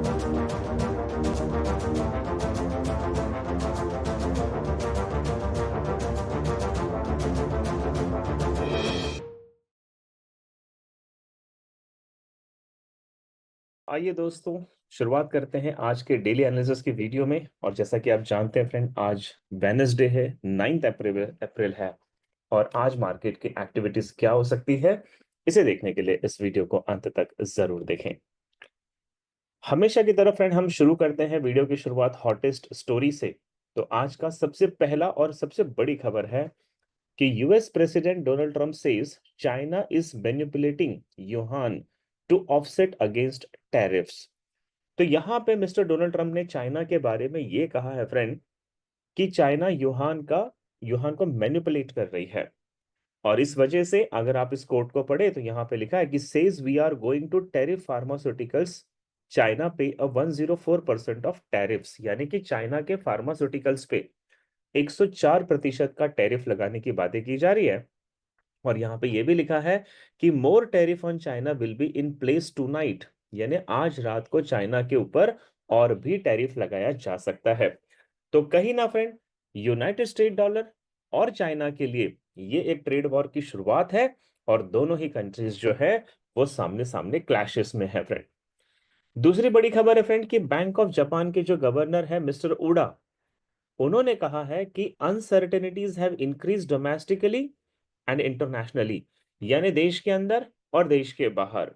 आइए दोस्तों, शुरुआत करते हैं आज के डेली एनालिसिस की वीडियो में। और जैसा कि आप जानते हैं फ्रेंड, आज वेडनेसडे है, 9 अप्रैल है। और आज मार्केट की एक्टिविटीज क्या हो सकती है, इसे देखने के लिए इस वीडियो को अंत तक जरूर देखें। हमेशा की तरह फ्रेंड, हम शुरू करते हैं वीडियो की शुरुआत हॉटेस्ट स्टोरी से। तो आज का सबसे पहला और सबसे बड़ी खबर है कि US president Donald Trump says China is manipulating yuan to offset against tariffs. तो यहां पे मिस्टर डोनाल्ड ट्रंप ने चाइना के बारे में ये कहा है फ्रेंड कि चाइना युहान को मैनिपुलेट कर रही है। और इस वजह से अगर आप इस कोट को पढ़े तो यहां पे लिखा है कि says we are going to tariff pharmaceuticals, China पे 104% ऑफ टैरिफ्स, यानी कि चाइना के फार्मास्यूटिकल्स पे 104% का टैरिफ लगाने की बातें की जा रही है। और यहाँ पे ये भी लिखा है कि more tariff on China will be in place tonight, यानी आज रात को चाइना के ऊपर और भी टैरिफ लगाया जा सकता है। तो कहीं ना फ्रेंड, यूनाइटेड स्टेट डॉलर और चाइना के लिए ये एक ट्रेड वॉर की शुरुआत है। और दोनों ही कंट्रीज जो है वो सामने सामने क्लैशेस में है फ्रेंड। दूसरी बड़ी खबर है फ्रेंड कि बैंक ऑफ जापान के जो गवर्नर है मिस्टर उडा, उन्होंने कहा है कि uncertainties have increase domestically and internationally, यानी देश के अंदर और देश के बाहर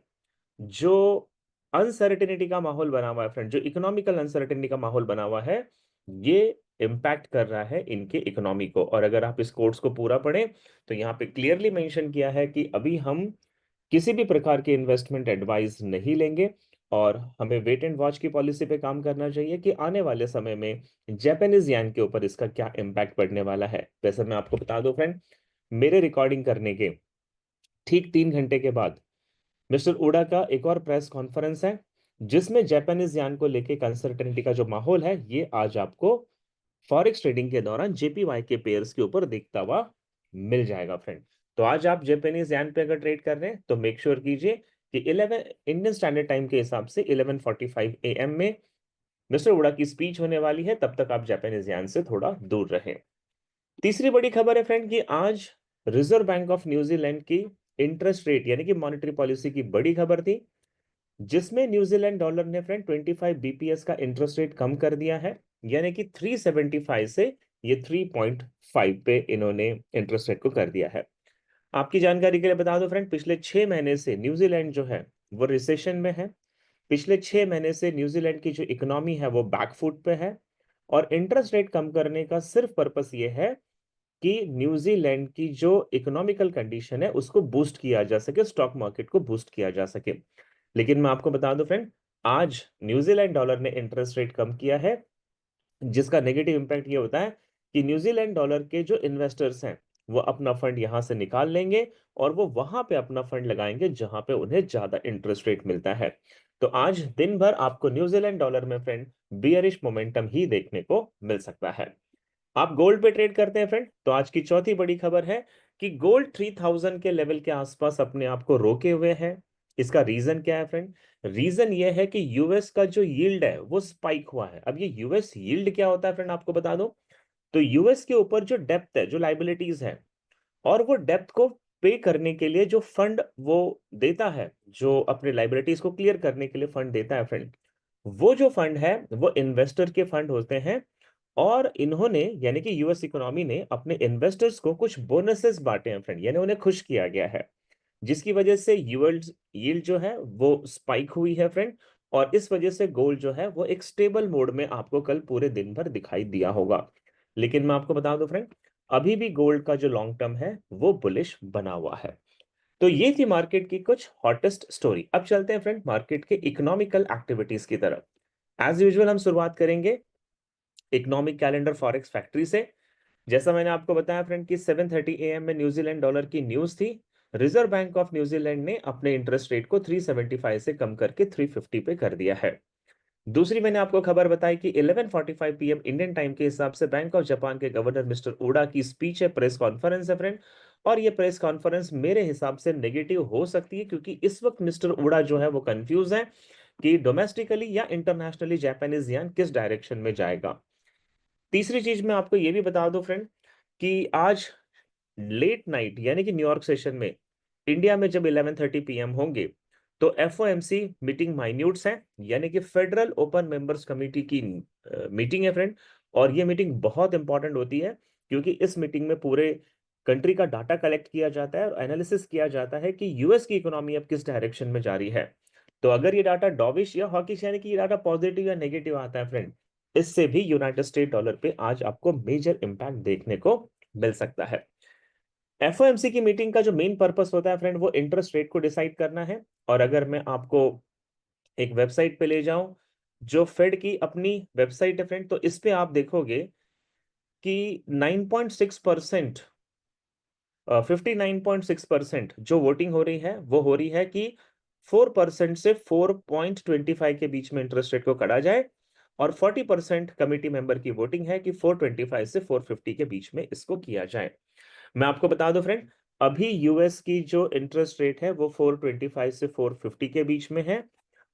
जो अनसर्टेनिटी का माहौल बना हुआ है फ्रेंड, जो इकोनॉमिकल अनसर्टेनिटी का माहौल बना हुआ है, ये इम्पैक्ट कर रहा है इनके इकोनॉमी को। और अगर आप इस कोर्स को पूरा पढ़ें तो यहाँ पे क्लियरली मेंशन किया है कि अभी हम किसी भी प्रकार के इन्वेस्टमेंट एडवाइस नहीं लेंगे और हमें वेट एंड वॉच की पॉलिसी पे काम करना चाहिए कि आने वाले समय में जापानीज येन के ऊपर इसका क्या इम्पैक्ट पड़ने वाला है। वैसे मैं आपको बता दूं फ्रेंड, मेरे रिकॉर्डिंग करने के ठीक 3 घंटे के बाद मिस्टर उडा का एक और प्रेस कॉन्फ्रेंस है, जिसमें जापानीज यान को लेके अनसर्टेनिटी का जो माहौल है ये आज आपको फॉरेक्स ट्रेडिंग के दौरान जेपीवाई के पेयर्स के ऊपर दिखता हुआ मिल जाएगा फ्रेंड। तो आज आप जापानीज यान पे अगर ट्रेड कर रहे हैं तो मेक श्योर कीजिए कि 11 इंडियन स्टैंडर्ड टाइम के हिसाब से 11:45 AM में मिस्टर उडा की स्पीच होने वाली है, तब तक आप जापानीज यान से थोड़ा दूर रहें। तीसरी बड़ी खबर है फ्रेंड कि आज रिजर्व बैंक ऑफ न्यूजीलैंड की इंटरेस्ट रेट यानी कि मॉनेटरी पॉलिसी की बड़ी खबर थी, जिसमें न्यूजीलैंड डॉलर ने फ्रेंड 25 बीपीएस का इंटरेस्ट रेट कम कर दिया है, यानी कि 375 से ये 3.5 पे इन्होंने इंटरेस्ट रेट को कर दिया है। आपकी जानकारी के लिए बता दो फ्रेंड, पिछले 6 महीने से न्यूजीलैंड जो है वो रिसेशन में है। पिछले 6 महीने से न्यूजीलैंड की जो इकोनॉमी है वो बैकफुट पे है। और इंटरेस्ट रेट कम करने का सिर्फ पर्पस ये है कि न्यूजीलैंड की जो इकोनॉमिकल कंडीशन है उसको बूस्ट किया जा सके, स्टॉक मार्केट को बूस्ट किया जा सके। लेकिन मैं आपको बता दूं फ्रेंड, आज न्यूजीलैंड डॉलर ने इंटरेस्ट रेट कम किया है, जिसका नेगेटिव इंपैक्ट ये होता है कि न्यूजीलैंड डॉलर के जो इन्वेस्टर्स हैं वो अपना फंड यहां से निकाल लेंगे और वो वहां पे अपना फंड लगाएंगे जहां पे उन्हें ज्यादा इंटरेस्ट रेट मिलता है। तो आज दिन भर आपको न्यूजीलैंड डॉलर में फ्रेंड बियरिश मोमेंटम ही देखने को मिल सकता है। आप गोल्ड पे ट्रेड करते हैं फ्रेंड, तो आज की चौथी बड़ी खबर है कि गोल्ड 3000 के लेवल के आसपास अपने आप को रोके हुए है। इसका रीजन क्या है फ्रेंड? रीजन ये है कि यूएस का जो यील्ड है वो स्पाइक हुआ है। अब ये यूएस यील्ड क्या होता है फ्रेंड, आपको बता दो। तो यूएस के ऊपर जो डेप्थ है, जो लाइबिलिटीज है, और वो डेप्थ को पे करने के लिए जो फंड वो देता है, जो अपने लाइबिलिटीज को क्लियर करने के लिए फंड देता है फ्रेंड, वो जो फंड है वो इन्वेस्टर के फंड होते हैं। और इन्होंने यानी कि यूएस इकोनॉमी ने अपने इन्वेस्टर्स को कुछ बोनसेस बांटे हैं फ्रेंड, यानी उन्हें खुश किया गया है, जिसकी वजह से यील्ड जो है वो स्पाइक हुई है फ्रेंड। और इस वजह से गोल्ड जो है वो एक स्टेबल मोड में आपको कल पूरे दिन भर दिखाई दिया होगा। लेकिन मैं आपको बता दूं फ्रेंड, अभी भी गोल्ड का जो लॉन्ग टर्म है वो बुलिश बना हुआ है। तो ये थी मार्केट की कुछ हॉटेस्ट स्टोरी। अब चलते हैं फ्रेंड मार्केट के इकोनॉमिकल एक्टिविटीज की तरफ। एज यूजुअल हम शुरुआत करेंगे इकोनॉमिक कैलेंडर फॉरेक्स फैक्ट्री से। जैसा मैंने आपको बताया फ्रेंड कि 7:30 AM में न्यूजीलैंड डॉलर की न्यूज थी। रिजर्व बैंक ऑफ न्यूजीलैंड ने अपने इंटरेस्ट रेट को 375 से कम करके 350 पे कर दिया है। दूसरी मैंने आपको खबर बताई कि 11:45 PM इंडियन टाइम के हिसाब से बैंक ऑफ जापान के गवर्नर मिस्टर उडा की स्पीच है, प्रेस कॉन्फ्रेंस है फ्रेंड। और ये प्रेस कॉन्फ्रेंस मेरे हिसाब से नेगेटिव हो सकती है, क्योंकि इस वक्त मिस्टर उडा जो है वो कंफ्यूज है कि डोमेस्टिकली या इंटरनेशनली जापानीज येन किस डायरेक्शन में जाएगा। तीसरी चीज मैं आपको ये भी बता दूं फ्रेंड कि आज लेट नाइट यानी कि न्यूयॉर्क सेशन में इंडिया में जब 11:30 पीएम होंगे तो एफओएमसी मीटिंग माइन्यूट्स है, यानी कि फेडरल ओपन मेंबर्स कमेटी की मीटिंग है फ्रेंड। और ये मीटिंग बहुत इंपॉर्टेंट होती है क्योंकि इस मीटिंग में पूरे कंट्री का डाटा कलेक्ट किया जाता है और एनालिसिस किया जाता है कि यूएस की इकोनॉमी अब किस डायरेक्शन में जा रही है। तो अगर ये डाटा डॉविश या हॉकिश यानी कि ये डाटा पॉजिटिव या नेगेटिव आता है फ्रेंड, इससे भी यूनाइटेड स्टेट डॉलर पे आज आपको मेजर इंपैक्ट देखने को मिल सकता है। एफओएमसी की मीटिंग का जो मेन पर्पस होता है फ्रेंड वो इंटरेस्ट रेट को डिसाइड करना है। और अगर मैं आपको एक वेबसाइट पे ले जाऊं जो फेड की अपनी वेबसाइट है फ्रेंड, तो इस पे आप देखोगे कि 9.6%, 59.6% जो वोटिंग हो रही है वो हो रही है कि 4% से 4.25 के बीच में इंटरेस्ट रेट को करा जाए। और 40% कमिटी मेंबर की वोटिंग है कि 425 से 450 के बीच में इसको किया जाए। मैं आपको बता दूं फ्रेंड, अभी यूएस की जो इंटरेस्ट रेट है वो 425 से 450 के बीच में है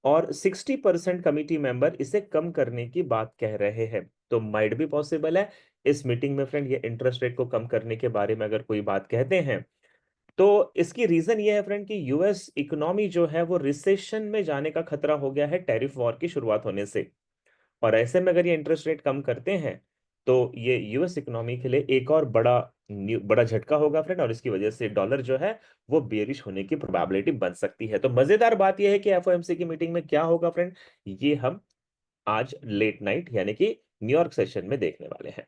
और 60% कमिटी मेंबर इसे कम करने की बात कह रहे हैं। तो माइट भी पॉसिबल है इस मीटिंग में फ्रेंड ये इंटरेस्ट रेट को कम करने के बारे में अगर कोई बात कहते हैं तो इसकी रीजन ये है फ्रेंड कि यूएस इकोनॉमी जो है वो रिसेशन में जाने का खतरा हो गया है टैरिफ वॉर की शुरुआत होने से। और ऐसे में अगर ये इंटरेस्ट रेट कम करते हैं तो ये यूएस इकोनॉमी के लिए एक और बड़ा झटका होगा फ्रेंड, और इसकी वजह से डॉलर जो है वो बेरिश होने की प्रोबेबिलिटी बन सकती है। तो मजेदार बात यह है कि एफओएमसी की मीटिंग में क्या होगा फ्रेंड, ये हम आज लेट नाइट यानी कि न्यूयॉर्क सेशन में देखने वाले हैं।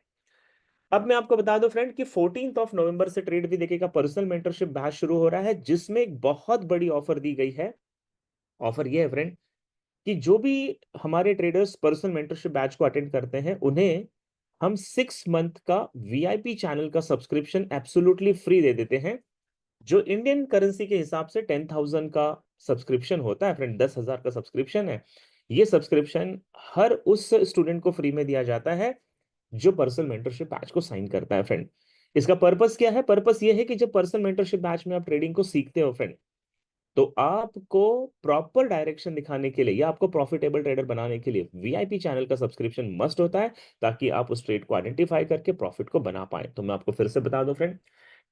अब मैं आपको बता दूं फ्रेंड कि 14 नवंबर से ट्रेड भी देखिएगा पर्सनल मेंटरशिप बैच शुरू हो रहा है जिसमें एक बहुत बड़ी ऑफर दी गई है। ऑफर ये है फ्रेंड कि जो भी हमारे ट्रेडर्स पर्सनल मेंटरशिप बैच को अटेंड करते हैं उन्हें हम 6 मंथ का वीआईपी चैनल का सब्सक्रिप्शन एब्सोल्युटली फ्री दे देते हैं, जो इंडियन करेंसी के हिसाब से 10,000 का सब्सक्रिप्शन होता है फ्रेंड, 10,000 का सब्सक्रिप्शन है। ये सब्सक्रिप्शन हर उस स्टूडेंट को फ्री में दिया जाता है जो पर्सनल मेंटरशिप बैच को साइन करता है फ्रेंड। इसका पर्पस क्या है? पर्पस ये है कि जब पर्सनल मेंटरशिप बैच में आप ट्रेडिंग को सीखते हो फ्रेंड, तो आपको प्रॉपर डायरेक्शन दिखाने के लिए या आपको प्रॉफिटेबल ट्रेडर बनाने के लिए वीआईपी चैनल का सब्सक्रिप्शन मस्ट होता है, ताकि आप उस ट्रेड को आइडेंटिफाई करके प्रॉफिट को बना पाए। तो मैं आपको फिर से बता दूं फ्रेंड,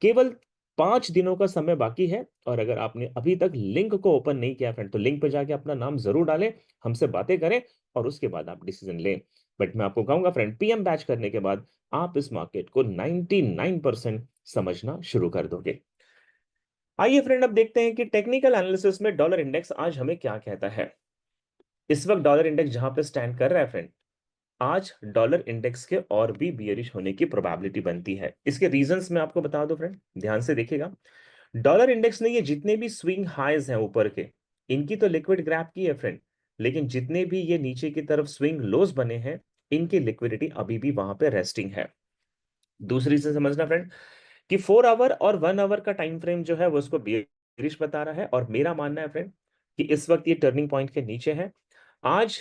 केवल 5 दिनों का समय बाकी है और अगर आपने अभी तक लिंक को ओपन नहीं किया फ्रेंड तो लिंक पे जाके अपना नाम जरूर डालें, हमसे बातें करें और उसके बाद आप डिसीजन लें। बट मैं आपको कहूंगा फ्रेंड, पीएम बैच करने के बाद आप इस मार्केट को 99% समझना शुरू कर दोगे। आइए फ्रेंड अब देखते हैं कि टेक्निकल एनालिसिस में डॉलर इंडेक्स आज हमें क्या कहता है। इस वक्त डॉलर इंडेक्स जहां पे स्टैंड कर रहा है फ्रेंड, आज डॉलर इंडेक्स के और भी बियरिश होने की प्रोबेबिलिटी बनती है। इसके रीजंस मैं आपको बता दूं फ्रेंड, ध्यान से देखिएगा। डॉलर इंडेक्स ने ये जितने भी स्विंग हाइज हैं ऊपर के, इनकी तो लिक्विड ग्रैब की है फ्रेंड, लेकिन जितने भी ये नीचे की तरफ स्विंग लोज बने हैं इनकी लिक्विडिटी अभी भी वहां पे रेस्टिंग है। दूसरी से समझना फ्रेंड कि 4 आवर और 1 आवर का टाइम फ्रेम जो है वो उसको बेरिश बता रहा है, और मेरा मानना है फ्रेंड कि इस वक्त ये टर्निंग पॉइंट के नीचे है। आज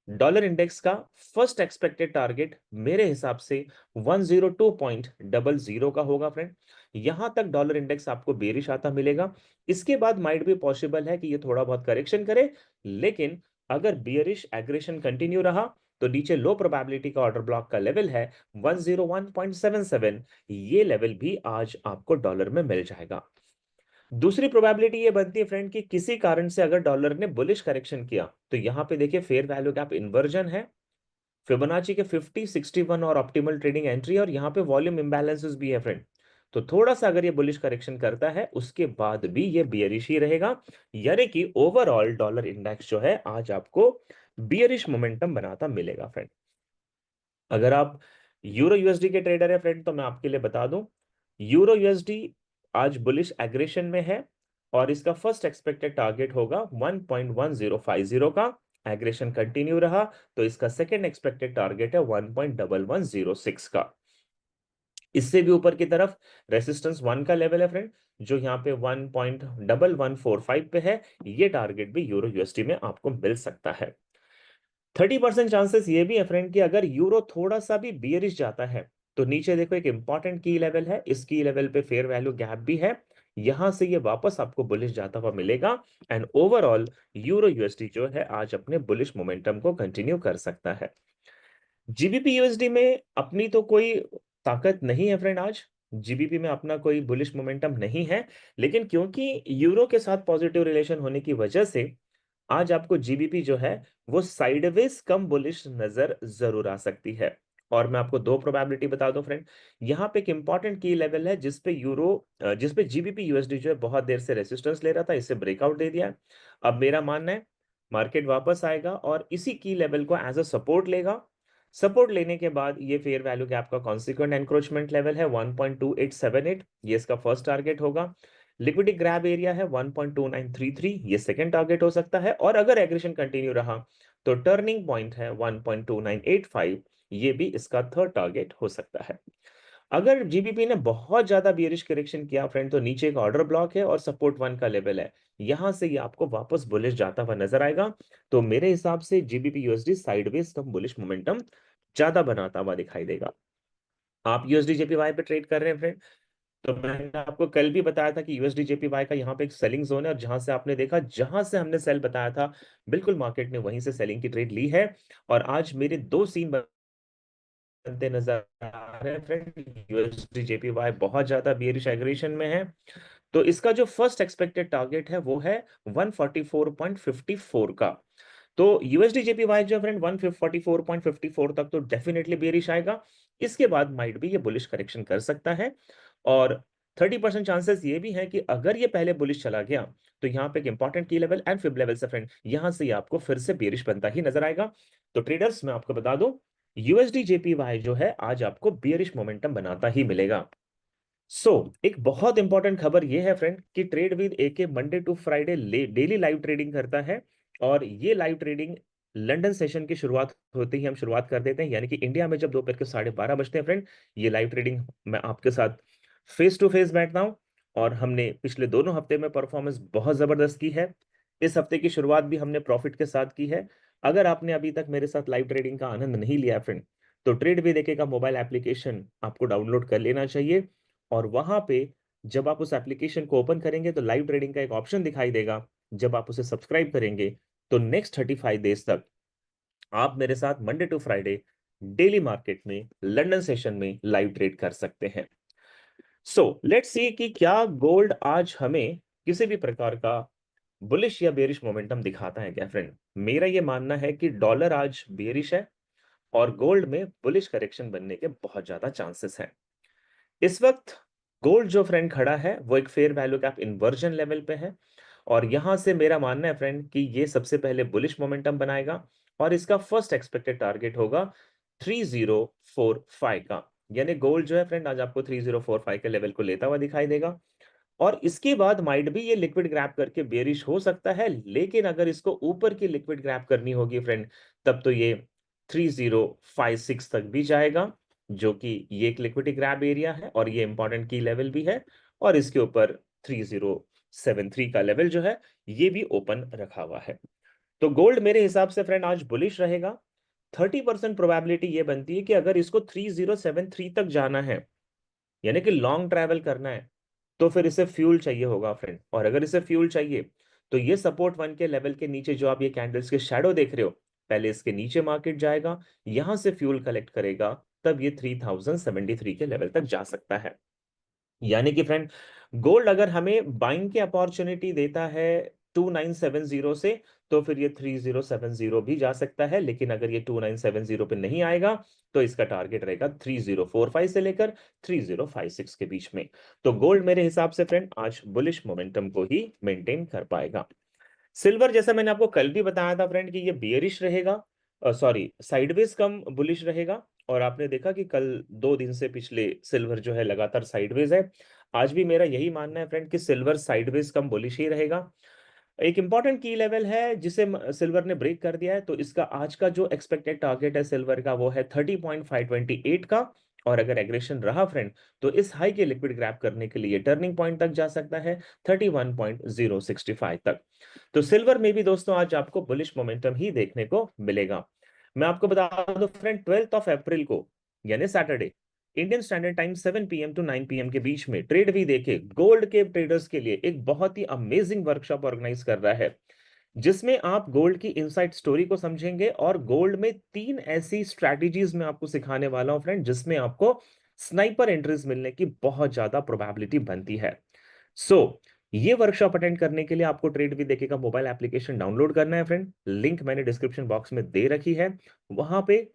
डॉलर इंडेक्स का फर्स्ट एक्सपेक्टेड टारगेट मेरे हिसाब से 102.00 का होगा फ्रेंड। यहां तक डॉलर इंडेक्स आपको बेरिश आता मिलेगा। इसके बाद माइट भी पॉसिबल है कि ये थोड़ा बहुत करेक्शन करे, लेकिन अगर बियरिश एग्रेशन कंटिन्यू रहा तो नीचे लो प्रोबेबिलिटी का ऑर्डर ब्लॉक का लेवल है 101.77, ये लेवल भी आज आपको डॉलर में मिल जाएगा। दूसरी प्रोबेबिलिटी ये बनती है फ्रेंड कि किसी कारण से अगर डॉलर ने बुलिश करेक्शन किया तो यहां पे देखिए फेयर वैल्यू गैप इन्वर्जन है, फिबोनाची के 50, 61 और ऑप्टिमल ट्रेडिंग एंट्री, और यहाँ पे वॉल्यूम इम्बैलेंसेस भी है फ्रेंड। तो थोड़ा सा अगर ये बुलिश करेक्शन करता है उसके बाद भी ये बियरिश ही रहेगा, यानी कि ओवरऑल डॉलर इंडेक्स जो है आज आपको बियरिश मोमेंटम बनाता मिलेगा फ्रेंड। अगर आप यूरो यूएसडी के ट्रेडर है फ्रेंड तो मैं आपके लिए बता दूं, यूरो यूएसडी आज बुलिश एग्रेशन में है और इसका फर्स्ट एक्सपेक्टेड टारगेट होगा 1.1050 का। एग्रेशन कंटिन्यू रहा तो इसका सेकंड एक्सपेक्टेड टारगेट है 1.1106 का। इससे भी ऊपर की तरफ रेसिस्टेंस 1 का लेवल है फ्रेंड, जो यहाँ पे 1.1145 पे है। ये टारगेट भी यूरो यूएसडी में आपको मिल सकता है। 30% चांसेस ये भी है फ्रेंड कि अगर यूरो थोड़ा सा भी बियरिश जाता है तो नीचे देखो एक इंपॉर्टेंट की लेवल है, इस की लेवल पे फेयर वैल्यू गैप भी है, यहां से ये वापस आपको बुलिश जाता हुआ मिलेगा एंड ओवरऑल यूरो यूएसडी जो है आज अपने बुलिश मोमेंटम को कंटिन्यू कर सकता है। जीबीपी यूएसडी में अपनी तो कोई ताकत नहीं है फ्रेंड, आज जीबीपी में अपना कोई बुलिश मोमेंटम नहीं है, लेकिन क्योंकि यूरो के साथ पॉजिटिव रिलेशन होने की वजह से आज आपको जीबीपी जो है वो साइडवेज कम बुलिश नजर जरूर आ सकती है। और मैं आपको दो प्रोबेबिलिटी बता दूं फ्रेंड, यहाँ पे एक इंपॉर्टेंट की लेवल है जिसपे जीबीपी यूएसडी जो है बहुत देर से रेसिस्टेंस ले रहा था, इसे ब्रेकआउट दे दिया। अब मेरा मानना है मार्केट वापस आएगा और इसी की लेवल को एज अ सपोर्ट लेगा। सपोर्ट लेने के बाद ये फेयर वैल्यू गैप का कॉन्सिक्वेंट एनक्रोचमेंट लेवल है 1.2878, ये इसका फर्स्ट टारगेट होगा। लिक्विडिटी ग्रैब एरिया है 1.2933, ये सेकंड टारगेट हो सकता है। और अगर एग्रेशन कंटिन्यू रहा तो टर्निंग पॉइंट है 1.2985, ये भी इसका थर्ड टारगेट हो सकता है। अगर जीबीपी ने बहुत ज्यादा बियरिश करेक्शन किया फ्रेंड तो नीचे एक ऑर्डर ब्लॉक है और सपोर्ट 1 का लेवल है, यहां से ये आपको वापस बुलिश जाता हुआ नजर आएगा। तो मेरे हिसाब से जीबीपी यूएसडी साइडवेज कम बुलिश मोमेंटम ज्यादा बनाता हुआ दिखाई देगा। आप यूएसडी जेपीवाई पे ट्रेड कर रहे हैं फ्रेंड, तो मैंने आपको कल भी बताया था कि यूएसडी जेपीवाई का यहाँ पे एक सेलिंग जोन है और जहां से आपने देखा जहां से हमने सेल बताया था बिल्कुल मार्केट ने वहीं से सेलिंग की ट्रेड ली है। और आज मेरे दो सीन बनते नजर आ रहे हैं फ्रेंड, यूएसडी जेपीवाई बहुत ज्यादा बियरिश एग्रेशन में है। तो इसका जो फर्स्ट एक्सपेक्टेड टारगेट है वो है 144.54 का। तो यूएसडी जेपीवाई जो फ्रेंड 144.54 तक तो डेफिनेटली बेरिश आएगा। इसके बाद माइट भी ये बुलिश करेक्शन कर सकता है और 30% चांसेस ये भी है कि अगर ये पहले बुलिश चला गया तो यहाँ पे एक इंपॉर्टेंट की लेवल एंड फिब लेवल से फ्रेंड यहां से ये आपको फिर से बेरिश बनता ही नजर आएगा। तो ट्रेडर्स मैं आपको बता दूं यूएसडी जेपीवाई जो है आज आपको बेरिश मोमेंटम बनाता ही मिलेगा। एक बहुत इंपॉर्टेंट खबर यह है फ्रेंड कि trade with AK Monday to Friday daily live trading करता है। और ये लाइव ट्रेडिंग लंदन सेशन की शुरुआत होते ही हम शुरुआत कर देते हैं, यानी कि इंडिया में जब दोपहर के 12:30 बजते हैं फ्रेंड, ये लाइव ट्रेडिंग मैं आपके साथ फेस टू फेस बैठता हूं। और हमने पिछले दोनों हफ्ते में परफॉर्मेंस बहुत जबरदस्त की है। इस हफ्ते की शुरुआत भी हमने प्रॉफिट के साथ की है। अगर आपने अभी तक मेरे साथ लाइव ट्रेडिंग का आनंद नहीं लिया फ्रेंड, तो ट्रेड विद एके का मोबाइल एप्लीकेशन आपको डाउनलोड कर लेना चाहिए। और वहां पे जब आप उस एप्लीकेशन को ओपन करेंगे तो लाइव ट्रेडिंग का एक ऑप्शन दिखाई देगा। जब आप उसे सब्सक्राइब करेंगे तो नेक्स्ट 35 डेज तक आप मेरे साथ Monday to Friday daily market में लंदन सेशन में लाइव ट्रेड कर सकते हैं। लेट्स सी कि क्या गोल्ड आज हमें किसी भी प्रकार का बुलिश या बेरिश मोमेंटम दिखाता है क्या फ्रेंड। मेरा यह मानना है कि डॉलर आज बेरिश है और गोल्ड में बुलिश करेक्शन बनने के बहुत ज्यादा चांसेस हैं। इस वक्त गोल्ड जो फ्रेंड खड़ा है वो एक fair value gap inversion level पे है और यहां से मेरा मानना है फ्रेंड कि ये सबसे पहले बुलिश मोमेंटम बनाएगा और इसका फर्स्ट एक्सपेक्टेड टारगेट होगा 3045 का। यानी गोल्ड जो है फ्रेंड आज आपको 3045 के लेवल को लेता हुआ दिखाई देगा और इसके बाद माइट भी ये लिक्विड ग्रैब करके बेरिश हो सकता है, लेकिन अगर इसको ऊपर की लिक्विड ग्रैब करनी होगी फ्रेंड तब तो ये 3056 तक भी जाएगा, जो कि ये एक लिक्विडिटी ग्रैब एरिया है और ये इंपॉर्टेंट की लेवल भी है। और इसके ऊपर 3073 का लेवल जो है ये भी ओपन रखा हुआ है। तो गोल्ड मेरे हिसाब से फ्रेंड आज बुलिश रहेगा। 30% प्रोबेबिलिटी ये बनती है कि अगर इसको 3073 तक जाना है, यानी कि लॉन्ग ट्रैवल करना है, तो फिर इसे फ्यूल चाहिए होगा फ्रेंड। और अगर इसे फ्यूल चाहिए तो ये सपोर्ट 1 के लेवल के नीचे जो आप ये कैंडल्स के शैडो देख रहे हो, पहले इसके नीचे मार्केट जाएगा, यहां से फ्यूल कलेक्ट करेगा, तब ये 3073 के लेवल तक जा सकता है। यानी कि फ्रेंड गोल्ड अगर हमें बाइंग की अपॉर्चुनिटी देता है 2970 से, तो फिर ये 3070 भी जा सकता है। लेकिन अगर ये 2970 पे नहीं आएगा तो इसका टारगेट रहेगा 3045 से लेकर 3056 के बीच में। तो गोल्ड मेरे हिसाब से फ्रेंड आज बुलिश मोमेंटम को ही मेंटेन कर पाएगा। सिल्वर जैसा मैंने आपको कल भी बताया था फ्रेंड कि ये बियरिश रहेगा, सॉरी साइडवेज कम बुलिश रहेगा। और आपने देखा कि कल 2 दिन से पिछले सिल्वर जो है लगातार साइडवेज है। आज भी मेरा यही मानना है फ्रेंड कि सिल्वर साइडवेज कम बुलिश ही रहेगा। एक इंपॉर्टेंट की लेवल है जिसे सिल्वर ने ब्रेक कर दिया है, तो इसका आज का जो एक्सपेक्टेड टारगेट है सिल्वर का वो है 30.528 का। और अगर एग्रेशन रहा फ्रेंड तो इस हाई के लिक्विड ग्रैब करने के लिए टर्निंग पॉइंट तक जा सकता है 31.065 तक। तो सिल्वर में भी दोस्तों आज आपको बुलिश मोमेंटम ही देखने को मिलेगा। मैं आपको बता दूं फ्रेंड 12 अप्रैल को यानी Saturday Indian standard time 7 PM to 9 PM के बीच में ट्रेड भी देखे गोल्ड के ट्रेडर्स के लिए एक बहुत ही अमेजिंग वर्कशॉप ऑर्गेनाइज कर रहा है, जिसमें आप गोल्ड की इनसाइड स्टोरी को समझेंगे और गोल्ड में 3 ऐसी स्ट्रैटेजीज मैं आपको सिखाने वाला हूं फ्रेंड, जिसमें आपको स्नाइपर एंट्रीज मिलने की बहुत ज्यादा प्रोबेबिलिटी बनती है। ये वर्कशॉप अटेंड करने के लिए आपको ट्रेड भी देखेगा मोबाइल एप्लीकेशन डाउनलोड करना है फ्रेंड। लिंक मैंने डिस्क्रिप्शन बॉक्स में दे रखी है, वहां पे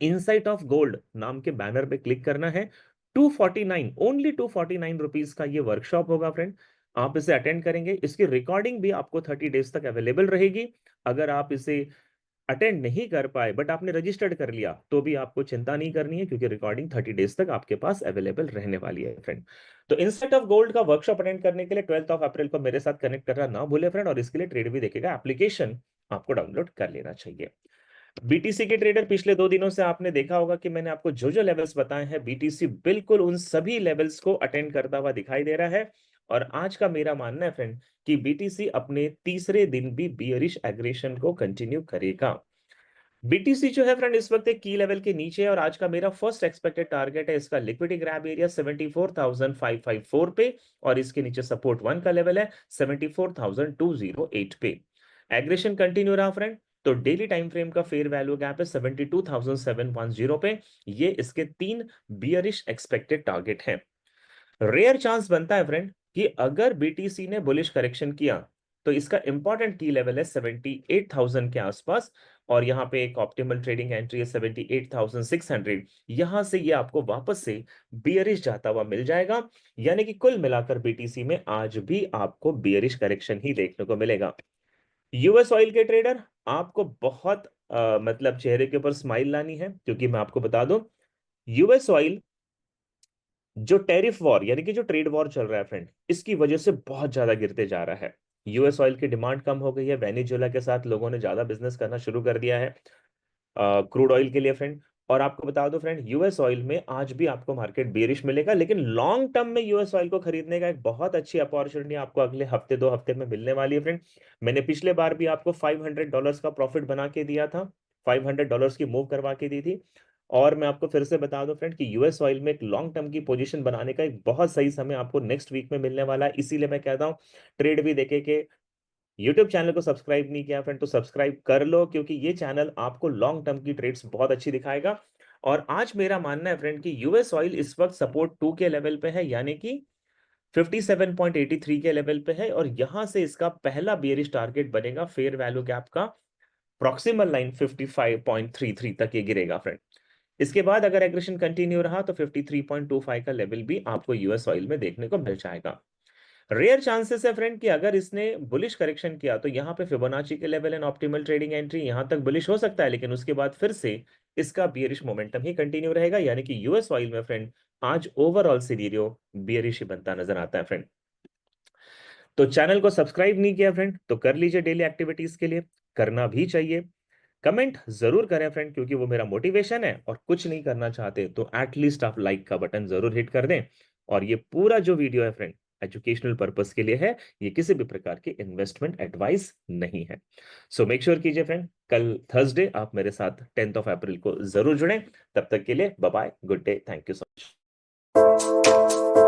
इनसाइट ऑफ गोल्ड नाम के बैनर पे क्लिक करना है। 249, ओनली 249 रुपीज का ये वर्कशॉप होगा फ्रेंड। आप इसे अटेंड करेंगे, इसकी रिकॉर्डिंग भी आपको 30 डेज तक अवेलेबल रहेगी। अगर आप इसे अटेंड नहीं कर पाए बट आपने रजिस्टर्ड कर लिया तो भी आपको चिंता नहीं करनी है, क्योंकि रिकॉर्डिंग 30 डेज तक आपके पास अवेलेबल रहने वाली है फ्रेंड। तो इनसाइट ऑफ गोल्ड का वर्कशॉप अटेंड करने के लिए 12 अप्रैल को मेरे साथ कनेक्ट करना ना भूले फ्रेंड, और इसके लिए ट्रेड भी देखेगा एप्लीकेशन आपको डाउनलोड कर लेना चाहिए। बीटीसी के ट्रेडर, पिछले 2 दिनों से आपने देखा होगा कि मैंने आपको जो जो लेवल्स बताए हैं, बीटीसी बिल्कुल उन सभी लेवल्स को अटेंड करता हुआ दिखाई दे रहा है। और आज का मेरा मानना है फ्रेंड कि बीटीसी अपने तीसरे दिन भी बियरिश एग्रेशन को कंटिन्यू करेगा। बीटीसी जो है फ्रेंड इस वक्त एक की लेवल के नीचे है, और आज का मेरा फर्स्ट एक्सपेक्टेड टारगेट है इसका लिक्विडिटी ग्रैब एरिया 74,554 पे, और इसके नीचे सपोर्ट 1 का लेवल है 74,208 पे। एग्रेशन कंटिन्यू रहा फ्रेंड, तो डेली टाइम फ्रेम का फेयर वैल्यू गैप है 72,710 पे। ये इसके 3 बियरिश एक्सपेक्टेड टारगेट हैं। रेयर चांस बनता है फ्रेंड कि अगर बीटीसी ने बुलिश करेक्शन किया तो इसका इंपॉर्टेंट की लेवल है 78,000 के आसपास, और यहां पे एक ऑप्टिमल ट्रेडिंग एंट्री है 78,600। यहां से ये आपको वापस से बियरिश जाता हुआ मिल जाएगा, यानी कि कुल मिलाकर बीटीसी में आज भी आपको बियरिश करेक्शन ही देखने को मिलेगा। यूएस ऑयल के ट्रेडर, आपको बहुत मतलब चेहरे के ऊपर स्माइल लानी है, क्योंकि मैं आपको बता दूं यूएस ऑयल जो टैरिफ वॉर यानी कि जो ट्रेड वॉर चल रहा है फ्रेंड, इसकी वजह से बहुत ज्यादा गिरते जा रहा है। यूएस ऑयल की डिमांड कम हो गई है, वेनेजुएला के साथ लोगों ने ज्यादा बिजनेस करना शुरू कर दिया है क्रूड ऑयल के लिए फ्रेंड। और आपको बता दो फ्रेंड, यूएस ऑयल में आज भी आपको मार्केट बेरिश मिलेगा, लेकिन लॉन्ग टर्म में यूएस ऑयल को खरीदने का एक बहुत अच्छी अपॉर्चुनिटी आपको अगले हफ्ते 2 हफ्ते में मिलने वाली है फ्रेंड। मैंने पिछले बार भी आपको $500 का प्रॉफिट बना के दिया था, $500 की मूव करवा के दी थी। और मैं आपको फिर से बता दूं फ्रेंड कि यूएस ऑयल में एक लॉन्ग टर्म की पोजीशन बनाने का एक बहुत सही समय आपको नेक्स्ट वीक में मिलने वाला है। इसीलिए मैं कहता हूं ट्रेड भी देखे कि यूट्यूब चैनल को सब्सक्राइब नहीं किया फ्रेंड तो सब्सक्राइब कर लो, क्योंकि ये चैनल आपको लॉन्ग टर्म की ट्रेड्स बहुत अच्छी दिखाएगा। और आज मेरा मानना है फ्रेंड कि यूएस ऑयल इस वक्त सपोर्ट 2 के लेवल पे है, यानी कि 57.83 के लेवल पे है, और यहां से इसका पहला बेयरिश टारगेट बनेगा फेयर वैल्यू गैप का प्रॉक्सिमल लाइन 55.33 तक ये गिरेगा फ्रेंड। इसके बाद अगर एग्रेशन कंटिन्यू रहा तो 53.25 का लेवल भी आपको यूएस ऑयल में देखने को मिल जाएगा। रेयर चांसेस है फ्रेंड कि अगर इसने बुलिश करेक्शन किया तो यहाँ पे फिबोनाची के level and optimal trading entry यहां तक बुलिश हो सकता है, लेकिन उसके बाद फिर से इसका बियरिश मोमेंटम ही कंटिन्यू रहेगा, यानी कि यूएस ऑयल में फ्रेंड आज ओवरऑल सिनेरियो बियरिश ही बनता नजर आता है फ्रेंड। तो चैनल को सब्सक्राइब नहीं किया फ्रेंड तो कर लीजिए, डेली एक्टिविटीज के लिए करना भी चाहिए। कमेंट जरूर करें फ्रेंड, क्योंकि वो मेरा मोटिवेशन है, और कुछ नहीं करना चाहते तो एटलीस्ट आप लाइक का बटन जरूर हिट कर दें। और ये पूरा जो वीडियो है फ्रेंड एजुकेशनल पर्पस के लिए है, ये किसी भी प्रकार की इन्वेस्टमेंट एडवाइस नहीं है। सो मेक श्योर कीजिए फ्रेंड, कल थर्सडे आप मेरे साथ 10 अप्रैल को जरूर जुड़ें। तब तक के लिए bye bye, good day, thank you so much.